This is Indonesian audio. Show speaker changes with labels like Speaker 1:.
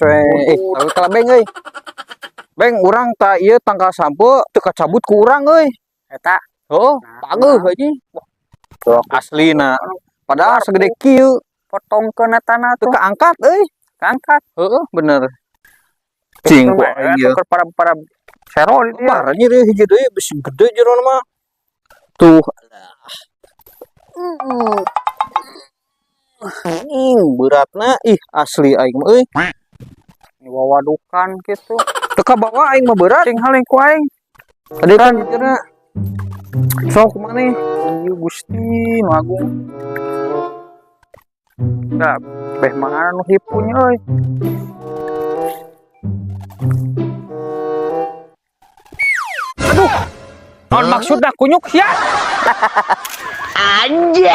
Speaker 1: tapi kalau beng euy. Beng urang tak ieu tangkal sampo teu kacabut ku urang euy.
Speaker 2: Eta.
Speaker 1: Oh, pageuh heuh. Aslina. Padahal segede kieu
Speaker 2: Potongkeun etana
Speaker 1: teu
Speaker 2: tuh.
Speaker 1: kaangkat euy.
Speaker 2: Kaangkat.
Speaker 1: Heeh, bener. Cing ku aing ieu.
Speaker 2: Para serol dia.
Speaker 1: Parah nyeri hiji deui besi gede jeron mah. Tuh. Beratna ih asli aing mah euy.
Speaker 2: Wawadukan gitu.
Speaker 1: Teu kabawa aing mah berat.
Speaker 2: Cing haling ku aing.
Speaker 1: Tadi kan jujurna. Sok maneh.
Speaker 2: Ieu Gusti nu agung. Da beh mana nu hipunya euy. Aduh. Non maksudna kunyuk sia.
Speaker 3: Anjay.